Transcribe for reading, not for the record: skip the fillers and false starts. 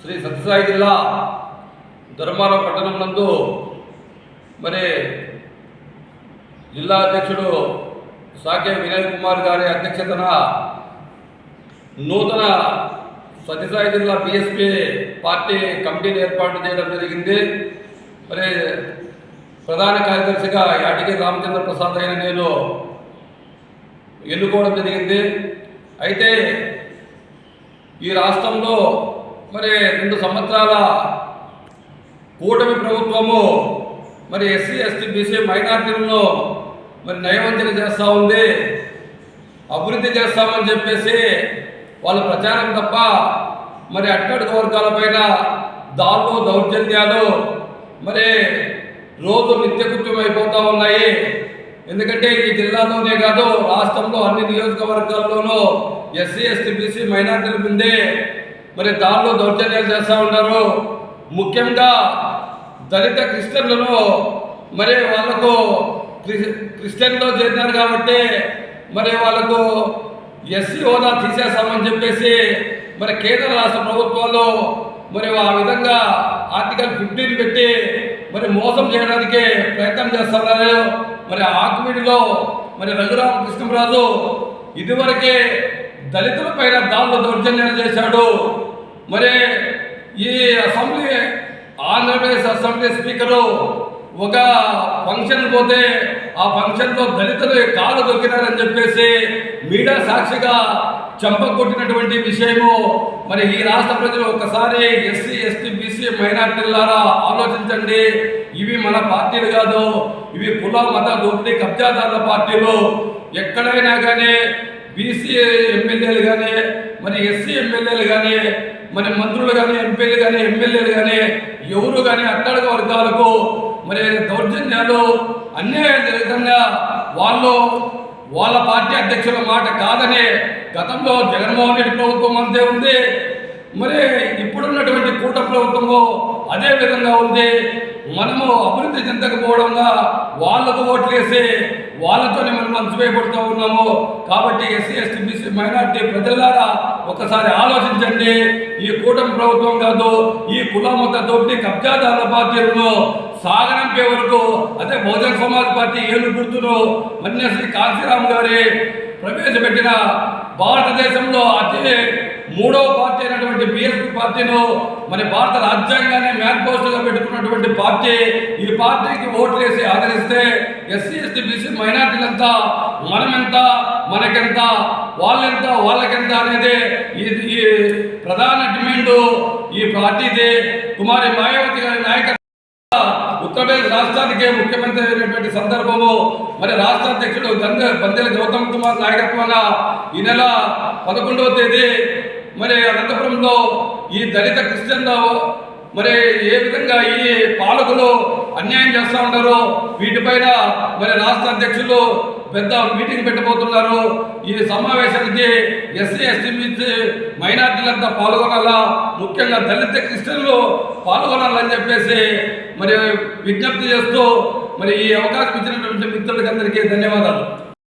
శ్రీ సత్యసాయి జిల్లా ధర్మారం పట్టణం నందు మరి జిల్లా అధ్యక్షుడు సాకే వినయ్ కుమార్ గారి అధ్యక్షతన నూతన సత్యసాయి జిల్లా బీఎస్పీ పార్టీ కమిటీని ఏర్పాటు చేయడం జరిగింది. మరి ప్రధాన కార్యదర్శిగా యాటికి రామచంద్ర ప్రసాద్ అయిన నేను ఎన్నుకోవడం జరిగింది. అయితే ఈ రాష్ట్రంలో మరి 2 సంవత్సరాల కూటమి ప్రభుత్వము మరి ఎస్సీ ఎస్టీ బీసీ మైనార్టీలను మరి నయవంచన చేస్తూ ఉంది. అభివృద్ధి చేస్తామని చెప్పేసి వాళ్ళ ప్రచారం తప్ప మరి అట్టడుగు వర్గాలపైన దాడులు దౌర్జన్యాలు మరి రోజు నిత్యకృత్యం అయిపోతూ ఉన్నాయి. ఎందుకంటే ఈ జిల్లాలోనే కాదు రాష్ట్రంలో అన్ని నియోజకవర్గాల్లోనూ ఎస్సీ ఎస్టీ బీసీ మైనార్టీల ముందే మరి దాడులు దౌర్జన్యాలు చేస్తూ ఉన్నారు. ముఖ్యంగా దళిత క్రిస్టియన్లను మరి వాళ్ళకు క్రిస్టియన్లో చేరినారు కాబట్టి మరి వాళ్ళకు ఎస్సీ హోదా తీసేస్తామని చెప్పేసి మరి కేంద్ర రాష్ట్ర ప్రభుత్వాలు మరి ఆ విధంగా ఆర్టికల్ 15 పెట్టి మరి మోసం చేయడానికి ప్రయత్నం చేస్తున్నారు. మరి ఆకువీడిలో మరి రఘురామకృష్ణరాజు ఇదివరకే దళితుల పైన దాడులు దౌర్జన్యాలు చేశాడు. మరి ఈ ఆంధ్రప్రదేశ్ అసెంబ్లీ స్పీకరు ఒక ఫంక్షన్ పోతే ఆ ఫంక్షన్లో దళితులు కాలు దొక్కినారని చెప్పేసి మీడియా సాక్షిగా చంపకొట్టినటువంటి విషయము. మరి ఈ రాష్ట్ర ప్రజలు ఒకసారి ఎస్సీ ఎస్టీ బీసీ మైనార్టీలారా ఆలోచించండి. ఇవి మన పార్టీలు కాదు, ఇవి కుల మత దోపిడీ కబ్జాదారుల పార్టీలు. ఎక్కడైనా కానీ బీసీ ఎమ్మెల్యేలు కానీ మరి ఎస్సీ ఎమ్మెల్యేలు కానీ మరి మంత్రులు కానీ ఎంపీలు కానీ ఎమ్మెల్యేలు కానీ ఎవరు కానీ అట్టడుగు వర్గాలకు మరి దౌర్జన్యాలు అన్యాయం జరుగుతున్నా వాళ్ళ పార్టీ అధ్యక్షుల మాట కాదని గతంలో జగన్మోహన్ రెడ్డి ప్రభుత్వం అంతే ఉంది. మరి ఇప్పుడున్నటువంటి కూటమి ప్రభుత్వము అదే విధంగా ఉంది. మనము అభివృద్ధి చెందకపోవడంగా వాళ్లకు ఓట్లేసి వాళ్ళతోనే మనం మంచిపోయబడుతూ ఉన్నాము. కాబట్టి ఎస్సీ ఎస్టీ బీసీ మైనార్టీ ప్రజలారా ఒకసారి ఆలోచించండి. ఈ కూటమి ప్రభుత్వం కాదు, ఈ కుల మత దోపిడీ కబ్జాదారుల పార్టీలను సాగనంపే వరకు అదే బహుజన సమాజ్ పార్టీ ఏలు గుర్తును మన్యశ్రీ కాశీరామ్ గారి ప్రవేశపెట్టిన భారతదేశంలో అతి 3వ పార్టీ అయినటువంటి బీఎస్పీ పార్టీను మరి భారత రాజ్యాంగాన్ని మేనిఫెస్టోగా పెట్టుకున్నటువంటి పార్టీ. ఈ పార్టీకి ఓట్లు వేసి ఆదరిస్తే ఎస్సీ ఎస్టీ బీసీ మైనార్టీలంతా మనమెంత మనకెంత వాళ్ళెంత వాళ్ళకెంత అనేది ఈ ప్రధాన డిమాండ్ ఈ పార్టీది. కుమారి మాయావతి గారి నాయకత్వం ఉత్తరప్రదేశ్ రాష్ట్రానికి ముఖ్యమంత్రి అయినటువంటి సందర్భము మరి రాష్ట్ర అధ్యక్షుడు బందెల గౌతమ్ కుమార్ నాయకత్వాన ఈ నెల 11వ తేదీ మరి అనంతపురంలో ఈ దళిత క్రిస్టియన్లో మరి ఏ విధంగా ఈ పాలకులు అన్యాయం చేస్తూ ఉంటారో వీటిపైన మరి రాష్ట్ర అధ్యక్షులు పెద్ద మీటింగ్ పెట్టబోతున్నారు. ఈ సమావేశానికి ఎస్సీ ఎస్టీ బీసీ మైనార్టీలంతా పాల్గొనాలా, ముఖ్యంగా దళిత క్రిస్టియన్లు పాల్గొనాలని చెప్పేసి మరి విజ్ఞప్తి చేస్తూ మరి ఈ అవకాశం ఇచ్చినటువంటి మిత్రులకి అందరికీ ధన్యవాదాలు.